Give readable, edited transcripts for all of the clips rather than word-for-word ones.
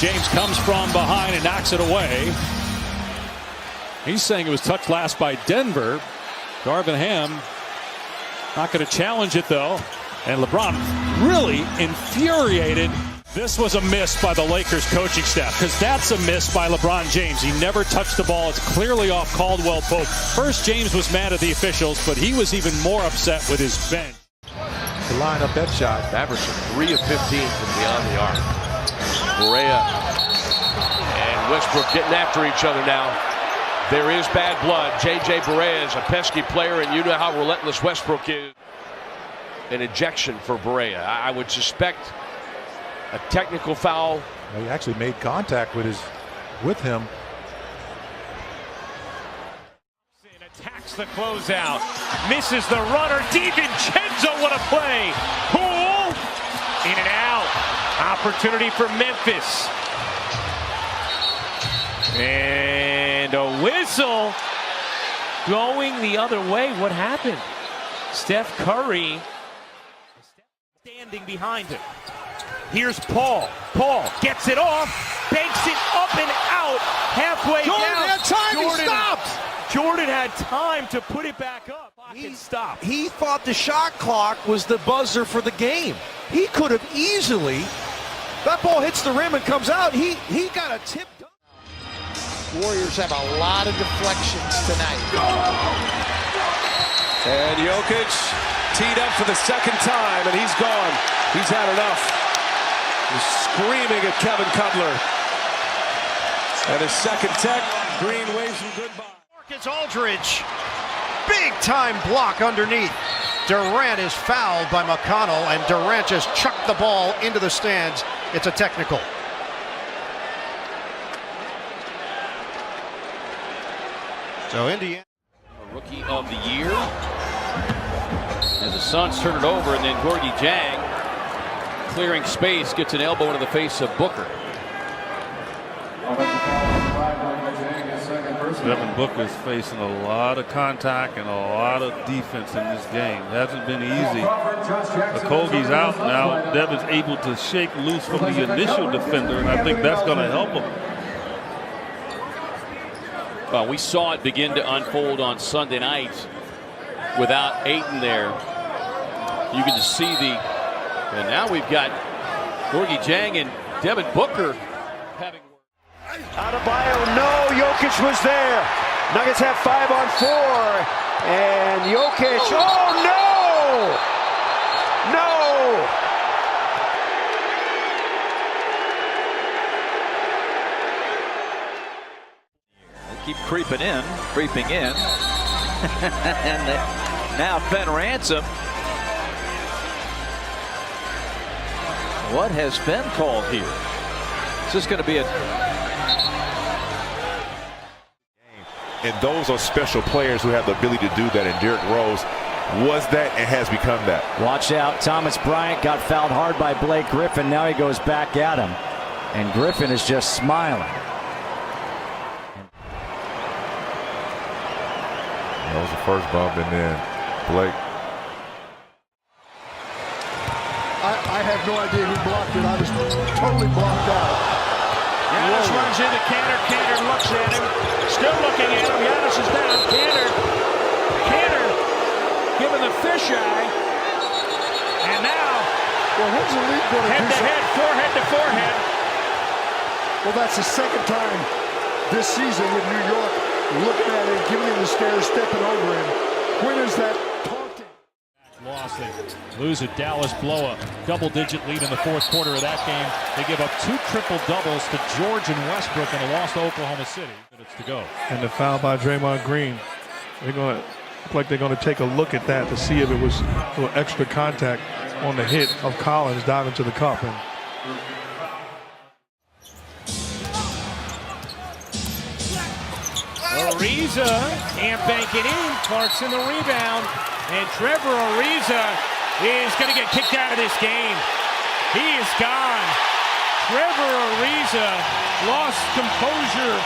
James comes from behind and knocks it away. He's saying it was touched last by Denver. Darvin Ham not going to challenge it, though. And LeBron really infuriated. This was a miss by the Lakers coaching staff, because that's a miss by LeBron James. He never touched the ball. It's clearly off Caldwell Pope. First, James was mad at the officials, but he was even more upset with his bench. To line up that shot. Averaging 3 of 15 from beyond the arc. Barea and Westbrook getting after each other now. There is bad blood. J.J. Barea is a pesky player, and you know how relentless Westbrook is. An ejection for Barea. I would suspect a technical foul. He actually made contact with him. Attacks the closeout. Misses the runner. DiVincenzo, what a play. Poole. In and out. Opportunity for Memphis. And a whistle going the other way. What happened? Steph Curry standing behind him. Here's Paul. Paul gets it off, banks it up and out, halfway Jordan down. had time, he stopped. Jordan had time to put it back up. He thought the shot clock was the buzzer for the game. He could have easily. That ball hits the rim and comes out. He got a tip. Warriors have a lot of deflections tonight. And Jokic teed up for the second time, and he's gone. He's had enough. He's screaming at Kevin Cutler. And his second tech, Green waves him goodbye. Marcus Aldridge, big time block underneath. Durant is fouled by McConnell, and Durant just chucked the ball into the stands. It's a technical. So Indiana. Rookie of the year. As the Suns turn it over, and then Gorgie Jang, clearing space, gets an elbow into the face of Booker. Devin Booker's facing a lot of contact and a lot of defense in this game. It hasn't been easy. Okogie's out now. Devin's able to shake loose from the initial defender, and I think that's going to help him. Well, we saw it begin to unfold on Sunday night without Ayton there. You can just see and now we've got Gorgie Jang and Devin Booker having. Adebayo, no, Jokic was there. Nuggets have 5 on 4. And Jokic, oh no! No! They keep creeping in. And now Ben Ransom. What has been called here? Is this going to be a... And those are special players who have the ability to do that, and Derrick Rose was that and has become that. Watch out, Thomas Bryant got fouled hard by Blake Griffin. Now he goes back at him, and Griffin is just smiling. That was the first bump, and then Blake. I have no idea who blocked it. I was totally blocked out. Giannis runs into Cantor. Cantor looks at him. Still looking at him. Giannis is down. Cantor giving the fisheye. And now, well, when's the league going to head to head, forehead to forehead. Well, that's the second time this season with New York looking at him, giving him the stare, stepping over him. When is that taunting? Lost. They lose a Dallas blow up. Double-digit lead in the fourth quarter of that game. They give up 2 triple-doubles to George and Westbrook in a loss to Oklahoma City. Minutes to go. And the foul by Draymond Green. They're going to look like they're going to take a look at that to see if it was a little extra contact on the hit of Collins diving to the cup. And Ariza can't bank it in. Clarkson the rebound. And Trevor Ariza is going to get kicked out of this game. He is gone. Trevor Ariza lost composure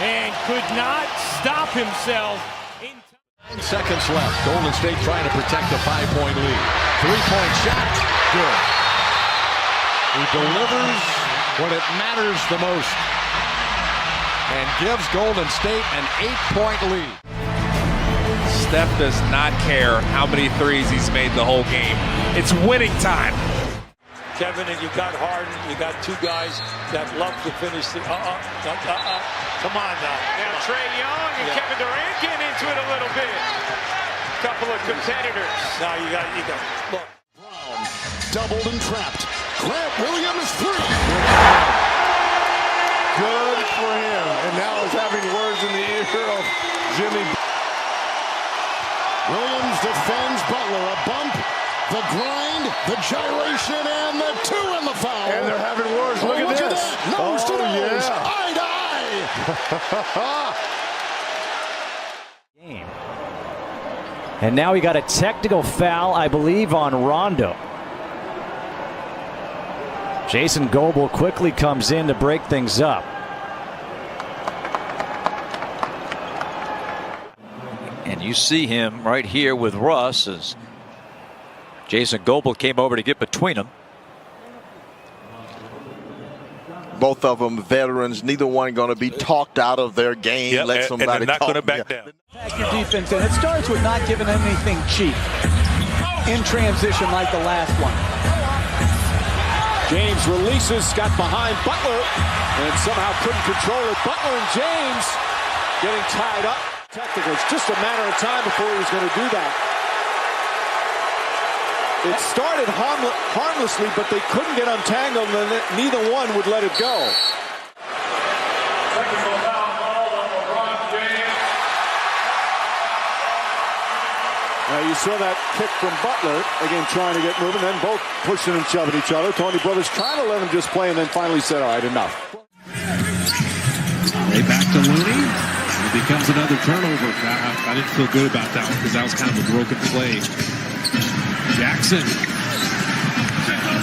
and could not stop himself. 9 seconds left. Golden State trying to protect a 5-point lead. 3-point shot. Good. He delivers when it matters the most, and gives Golden State an 8-point lead. Steph does not care how many threes he's made the whole game. It's winning time. Kevin, and you got Harden, you got two guys that love to finish the Come on now. Now Trae Young and Kevin Durant getting into it a little bit. Couple of competitors. Now you got look. Brown doubled and trapped. Grant Williams 3. Good for him. And now he's having words in the ear of Jimmy. Williams defends Butler. A bump, the grind, the gyration, and the 2 in the foul. And they're having words. Look at this. Nose to nose. Eye to eye. Game. And now we got a technical foul, I believe, on Rondo. Jason Goble quickly comes in to break things up. And you see him right here with Russ as Jason Goble came over to get between them. Both of them veterans, neither one going to be talked out of their game. Yep, Let somebody and they're not talk. going to back down. Pack your defense in. It starts with not giving anything cheap in transition like the last one. James releases, got behind Butler, and somehow couldn't control it. Butler and James getting tied up. Technical. It's just a matter of time before he was going to do that. It started harmlessly, but they couldn't get untangled, and neither one would let it go. Technical foul called on LeBron James. Now you saw that kick from Butler, again trying to get moving, then both pushing and shoving each other. Tony Brothers trying to let him just play, and then finally said, all right, enough. Right back to Looney. It becomes another turnover. I didn't feel good about that one because that was kind of a broken play. Jackson.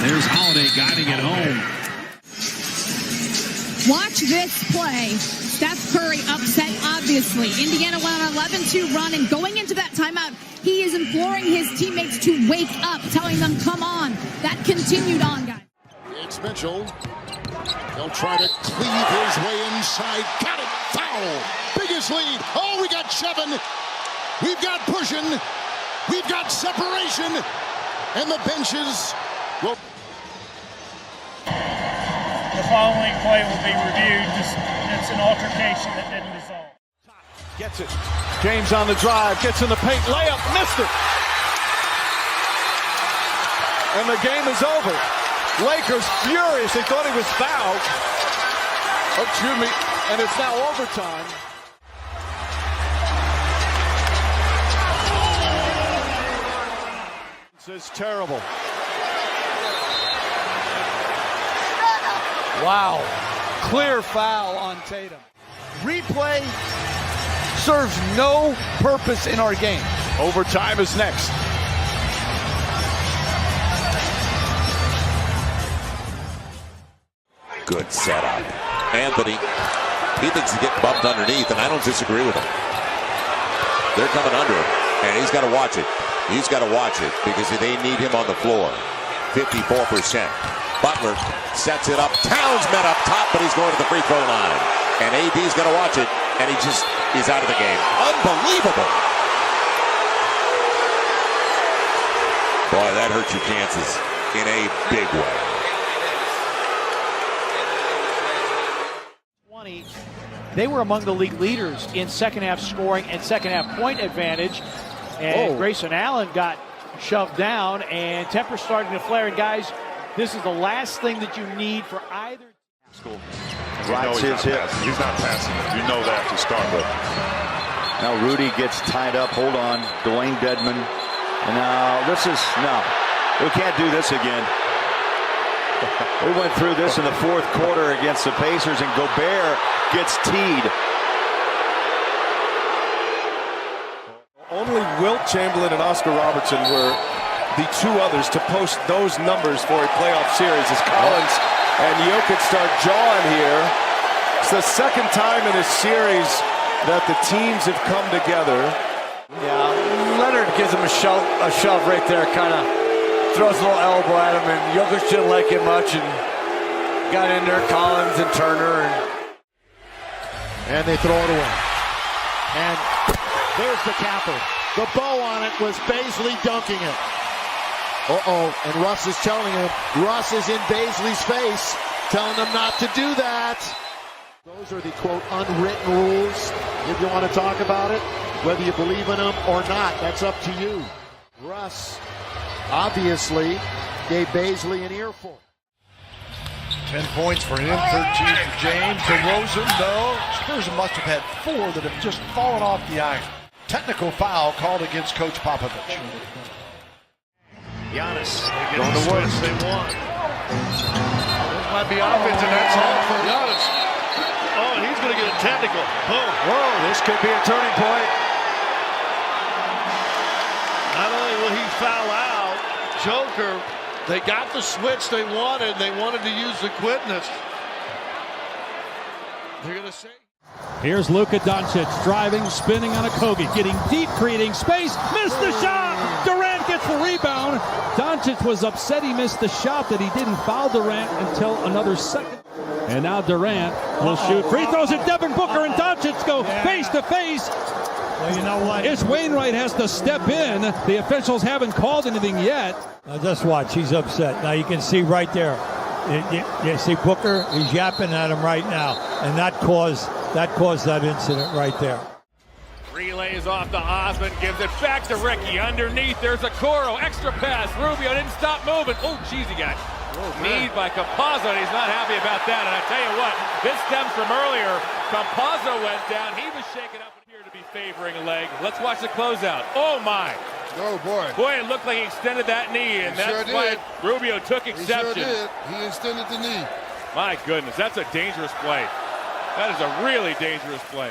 There's Holiday guiding it home. Watch this play. Steph Curry upset, obviously. Indiana went on an 11-2 run, and going into that timeout, he is imploring his teammates to wake up, telling them, come on. That continued on, guys. It's Mitchell. He'll try to cleave his way inside. Got it. Foul. Biggest lead. Oh, we got shoving. We've got pushing. We've got separation. And the benches will. The following play will be reviewed. It's an altercation that didn't resolve. Gets it. James on the drive. Gets in the paint. Layup. Missed it. And the game is over. Lakers furious. They thought he was fouled. Excuse me. And it's now overtime. This is terrible. Wow. Clear foul on Tatum. Replay serves no purpose in our game. Overtime is next. Good setup. Anthony, he thinks he's getting bumped underneath, and I don't disagree with him. They're coming under him, and he's got to watch it. He's got to watch it because they need him on the floor. 54%. Butler sets it up. Towns met up top, but he's going to the free throw line. And AD's got to watch it, and he's out of the game. Unbelievable. Boy, that hurts your chances in a big way. They were among the league leaders in second half scoring and second half point advantage. And Grayson Allen got shoved down, and temper's starting to flare. And guys, this is the last thing that you need for either. Right, he's not passing it. You know that to start with. Now Rudy gets tied up. Hold on. Dwayne Dedman. And now we can't do this again. We went through this in the fourth quarter against the Pacers, and Gobert gets teed. Only Wilt Chamberlain and Oscar Robertson were the two others to post those numbers for a playoff series as Collins and Jokic start jawing here. It's the second time in this series that the teams have come together. Yeah, Leonard gives him a shove right there, kind of throws a little elbow at him, and Jokic didn't like it much, and got in there, Collins and Turner. And they throw it away. And there's the capper. The bow on it was Baisley dunking it. Uh-oh, and Russ is telling him, Russ is in Baisley's face, telling him not to do that. Those are the, quote, unwritten rules, if you want to talk about it. Whether you believe in them or not, that's up to you. Russ, obviously, gave Baisley an earful. 10 points for him, 13 for James. DeRozan, no. Spurs must have had 4 that have just fallen off the iron. Technical foul called against Coach Popovich. Giannis going to work. They won. This might be offense, and that's all for Giannis. Oh, and he's going to get a technical. Boom. Whoa, this could be a turning point. Not only will he foul out, Joker, they got the switch they wanted. They wanted to use the quickness. They're going to say. Here's Luka Doncic driving, spinning on a Kogi, getting deep, creating space, missed the shot. Durant gets the rebound. Doncic was upset he missed the shot, that he didn't foul Durant until another second. And now Durant will shoot free throws, and Devin Booker and Doncic go face to face. Well, you know what? Ish Wainwright has to step in. The officials haven't called anything yet. Now just watch, he's upset. Now you can see right there. You see Booker, he's yapping at him right now, and that caused that incident right there. Relays off to Osman, gives it back to Ricky. Underneath, there's a Coro, extra pass. Rubio didn't stop moving. Oh, geez, he got kneed by Campazzo, and he's not happy about that. And I tell you what, this stems from earlier. Campazzo went down. He was shaken up and appeared to be favoring a leg. Let's watch the closeout. Oh, my. Oh, boy. Boy, it looked like he extended that knee, and that's why Rubio took exception. He sure did. He extended the knee. My goodness, that's a dangerous play. That is a really dangerous play.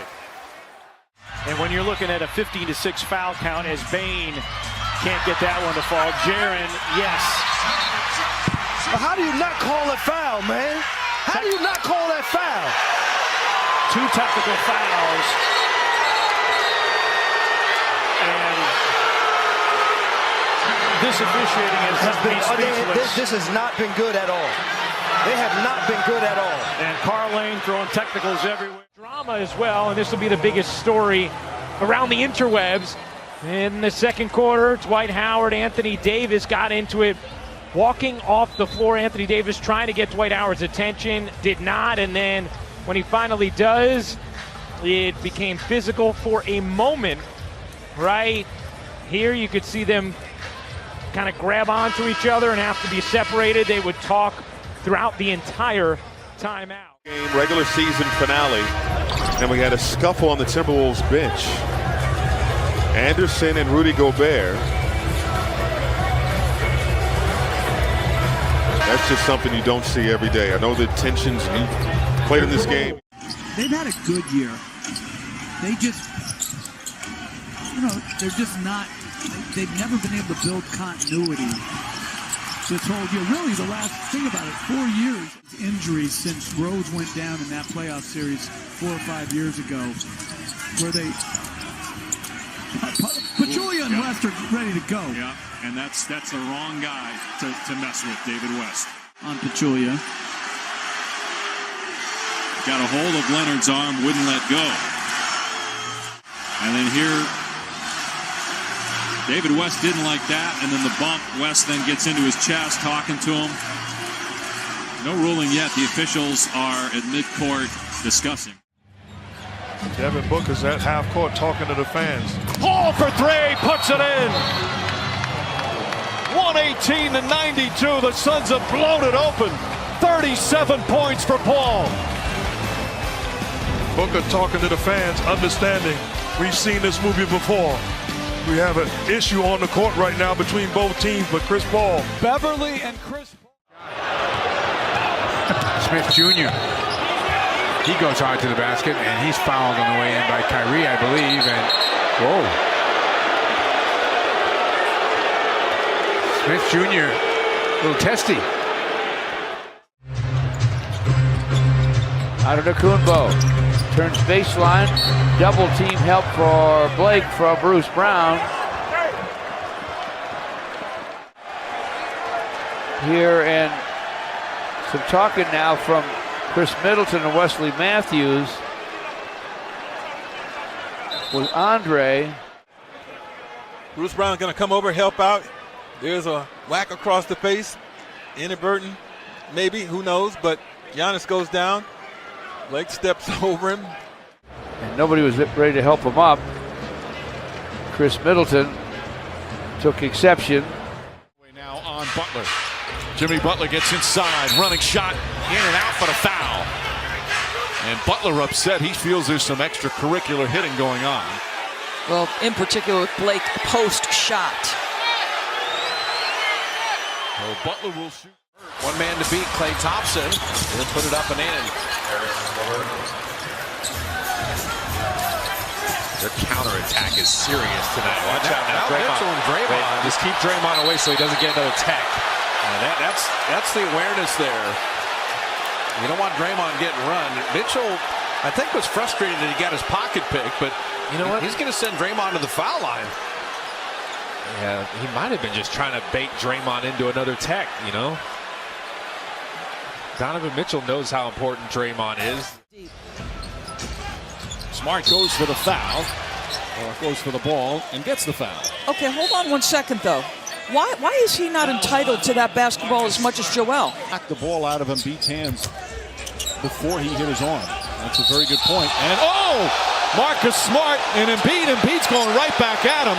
And when you're looking at a 15-6 foul count, as Bain can't get that one to fall. Jaren, yes. But how do you not call that foul, man? How do you not call that foul? 2 technical fouls. And this officiating has been speechless. This has not been good at all. They have not been good at all. And Carlane throwing technicals everywhere. Drama as well, and this will be the biggest story around the interwebs. In the second quarter, Dwight Howard, Anthony Davis got into it. Walking off the floor, Anthony Davis trying to get Dwight Howard's attention, did not, and then when he finally does, it became physical for a moment. Right here, you could see them kind of grab onto each other and have to be separated. They would talk throughout the entire timeout. Game, regular season finale, and we had a scuffle on the Timberwolves bench. Anderson and Rudy Gobert. That's just something you don't see every day. I know the tensions you played in this game. They've had a good year. They just, they're just not, they've never been able to build continuity this whole year. Really, the last thing about it, 4 years injuries since Rose went down in that playoff series 4 or 5 years ago, where they, Pachulia and West are ready to go. Yeah, and that's the wrong guy to mess with, David West. On Pachulia. Got a hold of Leonard's arm, wouldn't let go. And then here, David West didn't like that, and then the bump. West then gets into his chest, talking to him. No ruling yet. The officials are at midcourt discussing. Devin Booker's at half court talking to the fans. Paul for 3, puts it in. 118-92. The Suns have blown it open. 37 points for Paul. Booker talking to the fans, understanding we've seen this movie before. We have an issue on the court right now between both teams, but Chris Paul. Beverly and Chris Paul. Smith Jr. He goes hard to the basket, and he's fouled on the way in by Kyrie, I believe. And whoa. Smith Jr. a little testy. Antetokounmpo turns baseline. Double team help for Blake from Bruce Brown. Here in Some talking now from Chris Middleton and Wesley Matthews with Andre. Bruce Brown's going to come over, help out. There's a whack across the face. Inadvertent, maybe, who knows, but Giannis goes down. Blake steps over him. And nobody was ready to help him up. Chris Middleton took exception. Now on Butler. Jimmy Butler gets inside, running shot, in and out, but a foul. And Butler upset. He feels there's some extracurricular hitting going on. Well, in particular with Blake, post shot. So Butler will shoot. One man to beat, Klay Thompson. He'll put it up and in. Their counterattack is serious tonight. Watch out now, Draymond. Just keep Draymond away so he doesn't get another tech. That's the awareness there. You don't want Draymond getting run. Mitchell, I think, was frustrated that he got his pocket picked, but you know what? He's going to send Draymond to the foul line. Yeah, he might have been just trying to bait Draymond into another tech, you know? Donovan Mitchell knows how important Draymond is. Smart goes for the foul, or goes for the ball and gets the foul. Okay, hold on 1 second, though. Why is he not entitled to that basketball as much as Joel? Knocked the ball out of Embiid's hands before he hit his arm. That's a very good point. And oh, Marcus Smart and Embiid's going right back at him.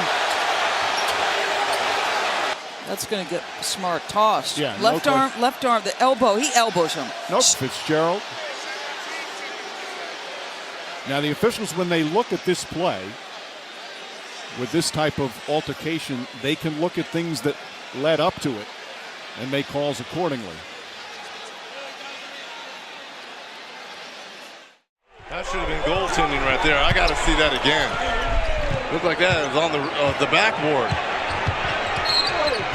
That's going to get Smart tossed. Yeah, left arm, the elbow. He elbows him. Nope, Fitzgerald. Now the officials, when they look at this play, with this type of altercation, they can look at things that led up to it and make calls accordingly. That should have been goaltending right there. I got to see that again. Looked like that was on the backboard.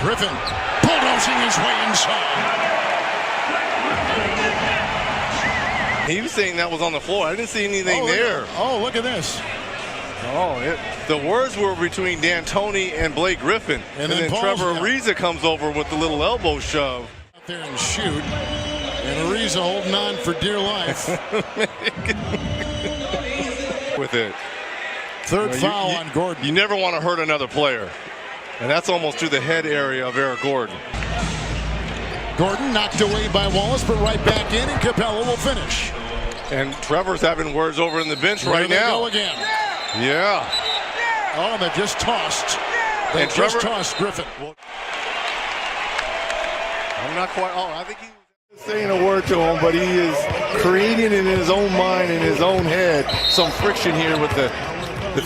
Griffin bulldozing his way inside. He was saying that was on the floor. I didn't see anything there. Oh, look at this. Oh, the words were between D'Antoni and Blake Griffin. And then Trevor Ariza comes over with the little elbow shove. Out there and shoot. And Ariza holding on for dear life. With it. Third foul on Gordon. You never want to hurt another player. And that's almost to the head area of Eric Gordon. Gordon knocked away by Wallace, but right back in, and Capella will finish. And Trevor's having words over in the bench right now. Go again. Yeah. Oh, they just tossed. They just tossed Griffin. I'm not quite. Oh, I think he was saying a word to him, but he is creating in his own mind, in his own head, some friction here with the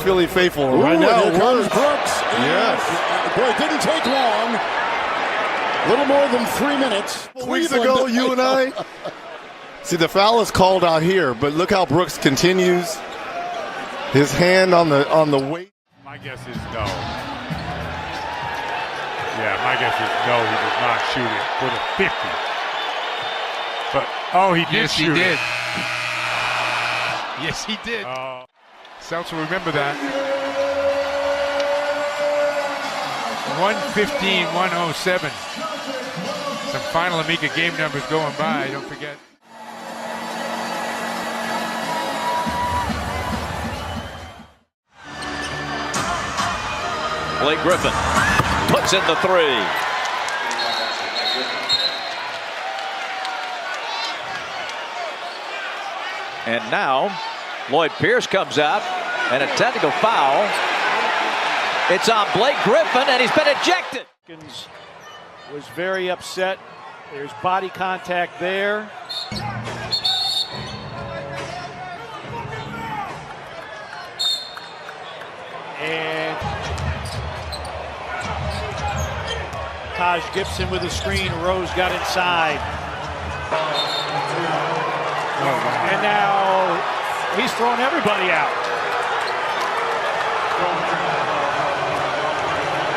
Philly faithful. Ooh, right now, here comes Brooks. Yes. Boy, it didn't take long. A little more than 3 minutes. Weeks ago, you and I. See, the foul is called out here, but look how Brooks continues. His hand on the weight. My guess is no. Yeah, my guess is no. He does not shoot it for the 50. But oh, he did shoot it. Yes, he did. Seltzer, remember that. 1:15, 1:07. Some final Amica game numbers going by. Don't forget. Blake Griffin puts in the three. And now Lloyd Pierce comes out and a technical foul. It's on Blake Griffin and he's been ejected. Was very upset. There's body contact there. And Taj Gibson with the screen. Rose got inside. And now he's throwing everybody out.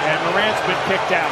And Morant's been kicked out.